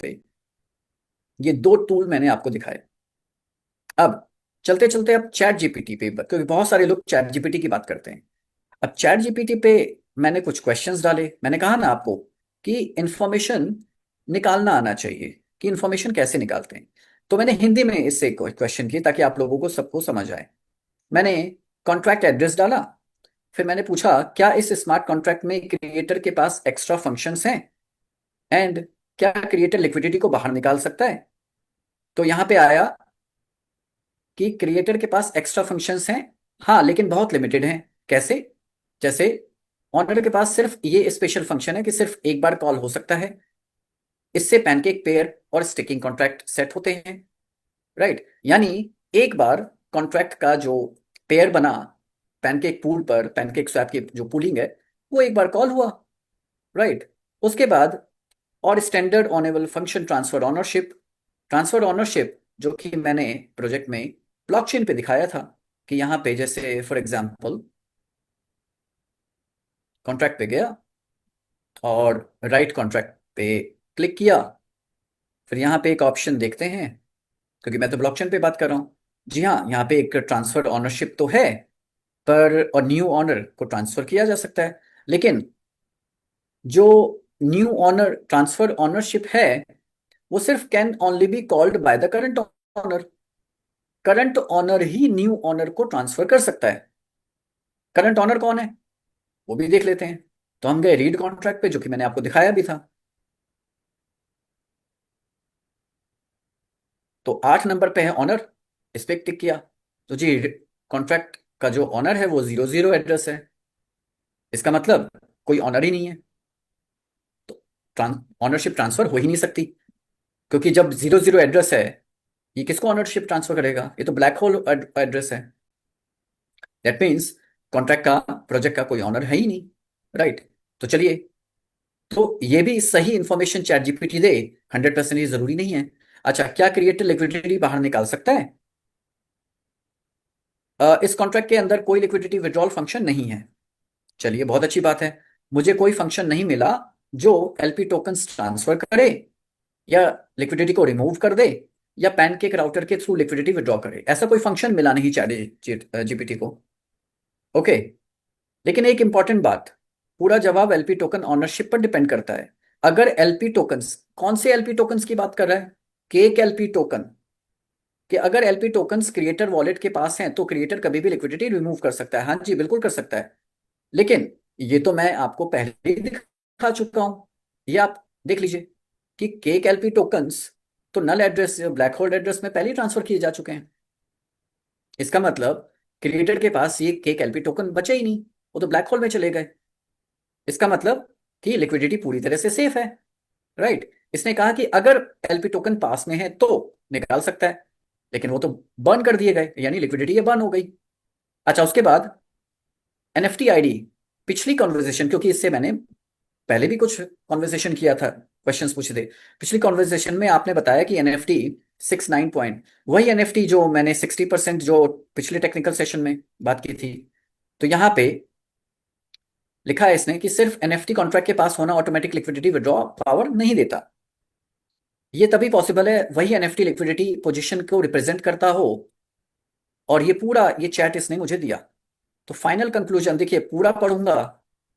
पे। ये दो टूल मैंने आपको दिखाए। अब चलते चलते अब चैट जीपीटी पे, क्योंकि बहुत सारे लोग चैट जीपीटी की बात करते हैं। अब चैट जीपीटी पे मैंने कुछ क्वेश्चंस डाले। मैंने कहा ना आपको कि इंफॉर्मेशन निकालना आना चाहिए, कि इंफॉर्मेशन कैसे निकालते हैं। तो मैंने हिंदी में इससे क्वेश्चन किए ताकि आप लोगों को सबको समझ आए। मैंने कॉन्ट्रैक्ट एड्रेस डाला। फिर मैंने पूछा क्या इस स्मार्ट कॉन्ट्रैक्ट में क्रिएटर के पास एक्स्ट्रा फंक्शंस हैं, एंड क्या क्रिएटर लिक्विडिटी को बाहर निकाल सकता है। तो यहां पे आया कि क्रिएटर के पास एक्स्ट्रा फंक्शंस हैं, हाँ, लेकिन बहुत लिमिटेड हैं। कैसे? जैसे ऑनर के पास सिर्फ ये स्पेशल फंक्शन है कि सिर्फ एक बार कॉल हो सकता है। इससे पैनकेक पेयर और स्टिकिंग कॉन्ट्रैक्ट सेट होते हैं। राइट, यानी एक बार कॉन्ट्रैक्ट का जो पेयर बना पैनकेक पूल पर, पैनकेक स्वैप की जो पूलिंग है, वो एक बार कॉल हुआ। राइट, उसके बाद और standard honourable function transfer ownership जो कि मैंने प्रोजेक्ट में ब्लॉकचेन पे दिखाया था, कि यहाँ पे जैसे फॉर एग्जांपल कॉन्ट्रैक्ट पे गया और राइट कॉन्ट्रैक्ट पे क्लिक किया। फिर यहाँ पे एक ऑप्शन देखते हैं, क्योंकि मैं तो ब्लॉकचेन पे बात कर रहा हूँ। जी हाँ, यहाँ पे एक ट्रांसफर ऑनरशिप तो है, पर और न्यू ऑनर को ट्रांसफर किया जा सकता है। लेकिन जो न्यू ऑनर ट्रांसफर ऑनरशिप है, वो सिर्फ can only be called by the current owner. Current owner ही न्यू ऑनर को ट्रांसफर कर सकता है। करंट ऑनर कौन है वो भी देख लेते हैं। तो हम गए रीड कॉन्ट्रैक्ट पे, जो कि मैंने आपको दिखाया भी था। तो 8 नंबर पे है ऑनर, इस पे टिक किया। तो जी, कॉन्ट्रैक्ट का जो ऑनर है वो 00 एड्रेस है। इसका मतलब कोई ऑनर ही नहीं है। तो ऑनरशिप ट्रांसफर हो ही नहीं सकती, क्योंकि जब 00 एड्रेस है, ये किसको ऑनरशिप ट्रांसफर करेगा? ये तो ब्लैक होल एड्रेस है। दैट मीन्स कॉन्ट्रैक्ट का, प्रोजेक्ट का कोई ऑनर है ही नहीं। राइट, तो चलिए, तो ये भी सही इंफॉर्मेशन चैट जीपीटी दे 100% ये जरूरी नहीं है। अच्छा, क्या क्रिएटर लिक्विडिटी बाहर निकाल सकता है? इस कॉन्ट्रैक्ट के अंदर कोई लिक्विडिटी विड्रॉल फंक्शन नहीं है। चलिए, बहुत अच्छी बात है। मुझे कोई फंक्शन नहीं मिला जो एलपी टोकन्स ट्रांसफर करे, या लिक्विडिटी को रिमूव कर दे, या पैनकेक राउटर के थ्रू लिक्विडिटी विड्रॉ करे। ऐसा कोई फंक्शन मिला नहीं चैट जीपीटी को। ओके, लेकिन एक इंपॉर्टेंट बात, पूरा जवाब एलपी टोकन ऑनरशिप पर डिपेंड करता है। अगर एलपी टोकन्स, कौन से एलपी टोकन्स की बात कर रहा है? Cake LP token. कि अगर एलपी टोकन्स क्रिएटर वॉलेट के पास हैं तो क्रिएटर कभी भी लिक्विडिटी रिमूव कर सकता है। हाँ जी, बिल्कुल कर सकता है। लेकिन ये तो मैं आपको पहले ही दिखा चुका हूं। ये आप देख लीजिए कि केक एलपी टोकन्स तो नल एड्रेस, ब्लैक होल एड्रेस में पहले ही ट्रांसफर किए जा चुके हैं। इसका मतलब क्रिएटर के पास ये केक एलपी टोकन बचे ही नहीं, वो तो ब्लैक होल में चले गए। इसका मतलब कि लिक्विडिटी पूरी तरह से सेफ है। राइट, इसने कहा कि अगर एलपी टोकन पास में है तो निकाल सकता है, लेकिन वो तो बर्न कर दिए गए, यानी लिक्विडिटी ये बर्न हो गई। अच्छा, उसके बाद एनएफटी आईडी। पिछली कॉन्वर्जेशन, क्योंकि इससे मैंने पहले भी कुछ कॉन्वर्जेशन किया था, क्वेश्चंस पूछे थे। पिछली कॉन्वर्जेशन में आपने बताया कि एनएफटी 69 पॉइंट, वही एनएफटी जो मैंने 60% जो पिछले टेक्निकल सेशन में बात की थी। तो यहां पे लिखा है इसने कि सिर्फ एनएफटी कॉन्ट्रैक्ट के पास होना ऑटोमेटिक लिक्विडिटी विड्रॉ पावर नहीं देता। ये तभी पॉसिबल है वही एनएफटी लिक्विडिटी पोजीशन को रिप्रेजेंट करता हो। और ये पूरा ये चैट इसने मुझे दिया। तो फाइनल कंक्लूजन देखिए, पूरा पढ़ूंगा।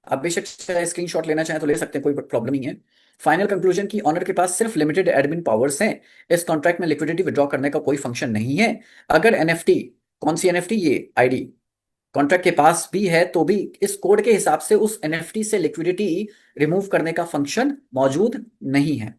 आप बेशक चाहे स्क्रीनशॉट लेना चाहें तो ले सकते हैं, कोई प्रॉब्लम नहीं है। फाइनल कंक्लूजन की ऑनर के पास सिर्फ लिमिटेड एडमिन पावर्स हैं। इस कॉन्ट्रैक्ट में लिक्विडिटी विड्रॉ करने का कोई फंक्शन नहीं है। अगर एनएफटी, कौन सी एनएफटी? ये आईडी कॉन्ट्रैक्ट के पास भी है तो भी इस कोड के हिसाब से उस एनएफटी से लिक्विडिटी रिमूव करने का फंक्शन मौजूद नहीं है।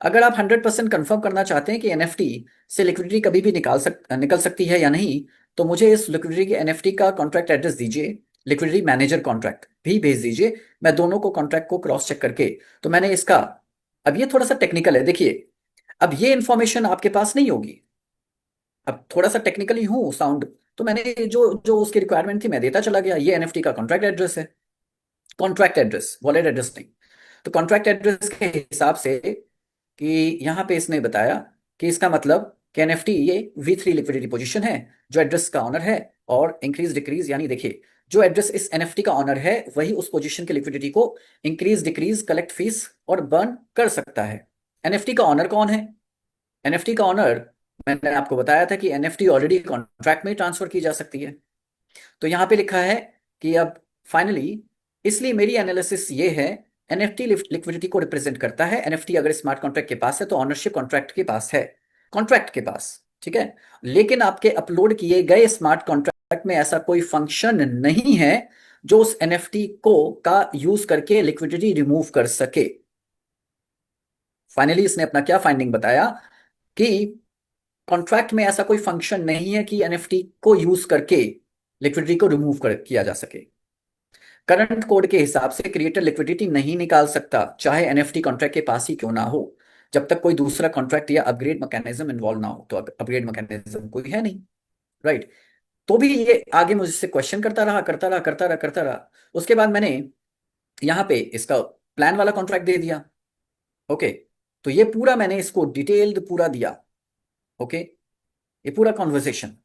अगर आप 100% कंफर्म करना चाहते हैं कि एनएफटी से लिक्विडिटी कभी भी निकल सकती है या नहीं, तो मुझे इस लिक्विडिटी के एनएफटी का कॉन्ट्रैक्ट एड्रेस दीजिए, लिक्विडिटी मैनेजर कॉन्ट्रैक्ट भी भेज दीजिए। मैं दोनों को कॉन्ट्रैक्ट को क्रॉस चेक करके, तो मैंने इसका, अब ये थोड़ा सा टेक्निकल है देखिए। अब ये इंफॉर्मेशन आपके पास नहीं होगी। अब थोड़ा सा टेक्निकली हूँ साउंड, तो मैंने जो जो उसकी रिक्वायरमेंट थी मैं देता चला गया। ये एनएफटी का कॉन्ट्रैक्ट एड्रेस है, कॉन्ट्रैक्ट एड्रेस, वॉलेट एड्रेस नहीं। तो कॉन्ट्रैक्ट एड्रेस के हिसाब से, कि यहाँ पे इसने बताया कि इसका मतलब कि एनएफटी ये V3 लिक्विडिटी पोजीशन है, जो एड्रेस का ऑनर है। और इंक्रीज डिक्रीज, यानी देखिए, जो एड्रेस इस एनएफटी का ऑनर है वही उस पोजीशन के लिक्विडिटी को इंक्रीज डिक्रीज, कलेक्ट फीस और बर्न कर सकता है। एनएफटी का ऑनर कौन है? एनएफटी का ऑनर, मैंने आपको बताया था कि एनएफटी ऑलरेडी कॉन्ट्रैक्ट में ट्रांसफर की जा सकती है। तो यहां पे लिखा है कि अब फाइनली, इसलिए मेरी एनालिसिस ये है, एनएफटी लिक्विडिटी को रिप्रेजेंट करता है। एनएफटी अगर स्मार्ट कॉन्ट्रैक्ट के पास है तो ऑनरशिप कॉन्ट्रैक्ट के पास है, कॉन्ट्रैक्ट के पास, ठीक है। लेकिन आपके अपलोड किए गए स्मार्ट कॉन्ट्रैक्ट में ऐसा कोई फंक्शन नहीं है जो उस एनएफटी को का यूज करके लिक्विडिटी रिमूव कर सके। फाइनली इसने अपना क्या फाइंडिंग बताया कि कॉन्ट्रैक्ट में ऐसा कोई फंक्शन नहीं है कि एनएफटी को यूज करके लिक्विडिटी को रिमूव कर किया जा सके। करंट कोड के हिसाब से क्रिएटर लिक्विडिटी नहीं निकाल सकता, चाहे एनएफटी कॉन्ट्रैक्ट के पास ही क्यों ना हो, जब तक कोई दूसरा कॉन्ट्रैक्ट या अपग्रेड मैकेनिज्म इन्वॉल्व ना हो। तो अपग्रेड मैकेनिज्म कोई है नहीं, राइट। तो भी ये आगे मुझसे क्वेश्चन करता रहा करता रहा करता रहा करता रहा। उसके बाद मैंने यहाँ पे इसका प्लान वाला कॉन्ट्रैक्ट दे दिया। ओके, तो ये पूरा मैंने इसको डिटेल्ड पूरा दिया। ओके, ये पूरा कॉन्वर्सेशन।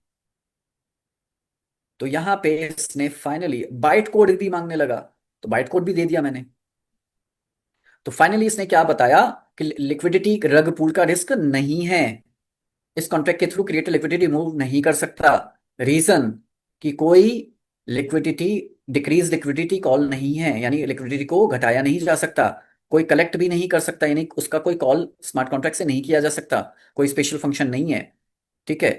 तो यहां पे इसने फाइनली बाइट कोड भी मांगने लगा, तो बाइट कोड भी दे दिया मैंने। तो फाइनली इसने क्या बताया कि लिक्विडिटी रग पूल का रिस्क नहीं है, इस कॉन्ट्रैक्ट के थ्रू क्रिएटर लिक्विडिटी मूव नहीं कर सकता। रीजन कि कोई लिक्विडिटी डिक्रीज लिक्विडिटी कॉल नहीं है, यानी लिक्विडिटी को घटाया नहीं जा सकता। कोई कलेक्ट भी नहीं कर सकता, यानी उसका कोई कॉल स्मार्ट कॉन्ट्रैक्ट से नहीं किया जा सकता। कोई स्पेशल फंक्शन नहीं है, ठीक है।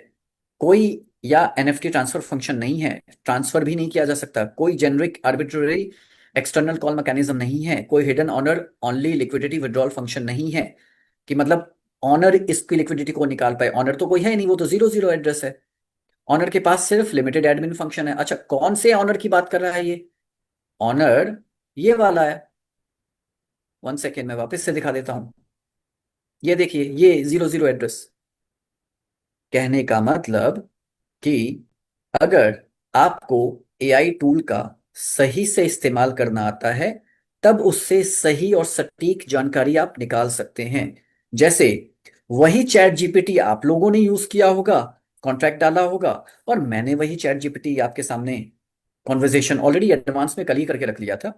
कोई या एनएफटी ट्रांसफर फंक्शन नहीं है, ट्रांसफर भी नहीं किया जा सकता। कोई generic arbitrary external call mechanism नहीं है। कोई hidden owner only liquidity withdrawal function नहीं है कि मतलब ऑनर इसकी लिक्विडिटी को निकाल पाए। ऑनर तो कोई है नहीं, वो तो 0 0 एड्रेस है। ऑनर के पास सिर्फ लिमिटेड एडमिन फंक्शन है। अच्छा, कौन से ऑनर की बात कर रहा है ये ऑनर? ये वाला है। 1 सेकेंड, मैं वापस से दिखा देता हूं। ये देखिए, ये 0 0 एड्रेस। कहने का मतलब कि अगर आपको एआई टूल का सही से इस्तेमाल करना आता है, तब उससे सही और सटीक जानकारी आप निकाल सकते हैं। जैसे वही चैट जीपीटी आप लोगों ने यूज किया होगा, कॉन्ट्रैक्ट डाला होगा, और मैंने वही चैट जीपीटी आपके सामने कॉन्वर्जेशन ऑलरेडी एडवांस में कल ही करके रख लिया था।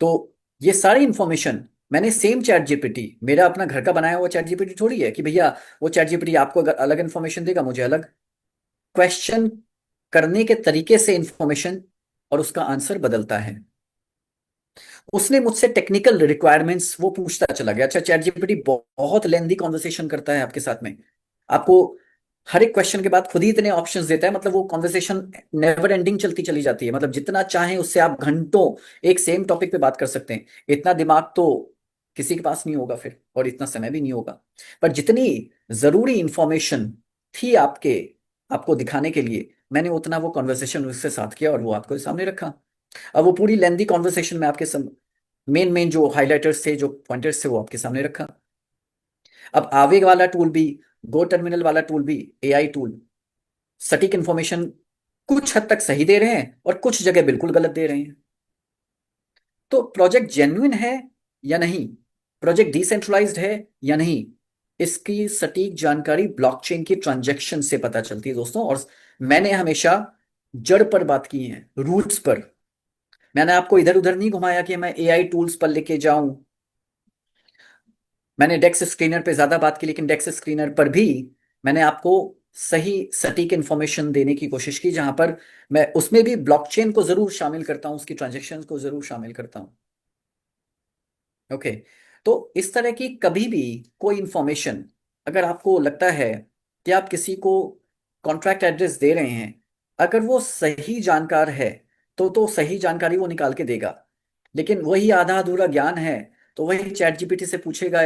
तो ये सारी इंफॉर्मेशन मैंने सेम चैट जीपीटी, मेरा अपना घर का बनाया हुआ चैट जीपीटी थोड़ी है कि भैया वो चैट जीपीटी आपको अगर अलग इंफॉर्मेशन देगा, मुझे अलग। क्वेश्चन करने के तरीके से इंफॉर्मेशन और उसका आंसर बदलता है। उसने मुझसे टेक्निकल रिक्वायरमेंट्स वो पूछता चला गया। अच्छा, चैट जीपीटी बहुत लेंदी कॉन्वर्सेशन करता है आपके साथ में, आपको हर एक क्वेश्चन के बाद खुद ही इतने ऑप्शंस देता है, मतलब वो कॉन्वर्सेशन नेवर एंडिंग चलती चली जाती है। मतलब जितना चाहें उससे आप घंटों एक सेम टॉपिक पे बात कर सकते हैं। इतना दिमाग तो किसी के पास नहीं होगा फिर, और इतना समय भी नहीं होगा। पर जितनी जरूरी इंफॉर्मेशन थी आपको दिखाने के लिए, मैंने उतना वो कॉन्वर्सेशन उसके साथ किया और वो आपको सामने रखा। अब वो पूरी लेंदी कॉन्वर्सेशन में आपके मेन मेन जो हाइलाइटर्स थे, जो पॉइंटर्स थे, वो आपके सामने रखा। अब आवेग वाला टूल भी, गो टर्मिनल वाला टूल भी, एआई टूल सटीक इंफॉर्मेशन कुछ हद तक सही दे रहे हैं और कुछ जगह बिल्कुल गलत दे रहे हैं। तो प्रोजेक्ट जेन्युइन है या नहीं, प्रोजेक्ट डिसेंट्रलाइज्ड है या नहीं, इसकी सटीक जानकारी ब्लॉकचेन की ट्रांजैक्शन से पता चलती है दोस्तों। और मैंने हमेशा जड़ पर बात की है, रूट्स पर। मैंने आपको इधर उधर नहीं घुमाया कि मैं एआई टूल्स पर लेके जाऊं। मैंने डेक्स स्क्रीनर पे ज्यादा बात की, लेकिन डेक्स स्क्रीनर पर भी मैंने आपको सही सटीक इंफॉर्मेशन देने की कोशिश की, जहां पर मैं उसमें भी ब्लॉकचेन को जरूर शामिल करता हूं, उसकी ट्रांजेक्शन को जरूर शामिल करता हूं। ओके, तो इस तरह की कभी भी कोई इंफॉर्मेशन, अगर आपको लगता है कि आप किसी को कॉन्ट्रैक्ट एड्रेस दे रहे हैं, अगर वो सही जानकार है तो सही जानकारी वो निकाल के देगा। लेकिन वही आधा अधूरा ज्ञान है तो वही चैट जीपीटी से पूछेगा,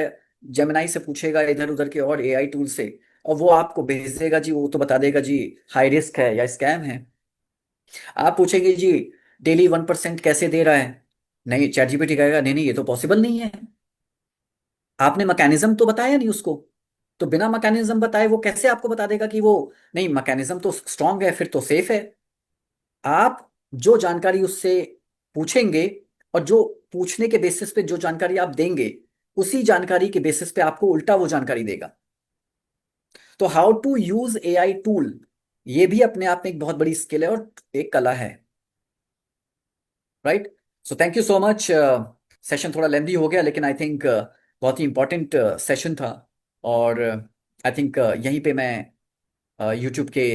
जेमिनाई से पूछेगा, इधर उधर के और एआई टूल से, और वो आपको भेज देगा जी, वो तो बता देगा जी हाई रिस्क है या स्कैम है। आप पूछेंगे जी डेली 1% कैसे दे रहा है, नहीं, चैट जीपीटी कहेगा नहीं नहीं, ये तो पॉसिबल नहीं है। आपने मैकेनिज्म तो बताया नहीं उसको। तो बिना मैकेनिज्म बताए वो कैसे आपको बता देगा कि वो, नहीं मैकेनिज्म तो स्ट्रांग है, फिर तो सेफ है। आप जो जानकारी उससे पूछेंगे और जो पूछने के बेसिस पे जो जानकारी आप देंगे, उसी जानकारी के बेसिस पे आपको उल्टा वो जानकारी देगा। तो how to use AI tool, ये भी अपने आप में एक बहुत बड़ी स्किल है और एक कला है, right. So thank you so much. Session थोड़ा लेंदी हो गया, लेकिन आई थिंक बहुत ही इम्पोर्टेंट सेशन था। और आई थिंक यहीं पे मैं यूट्यूब के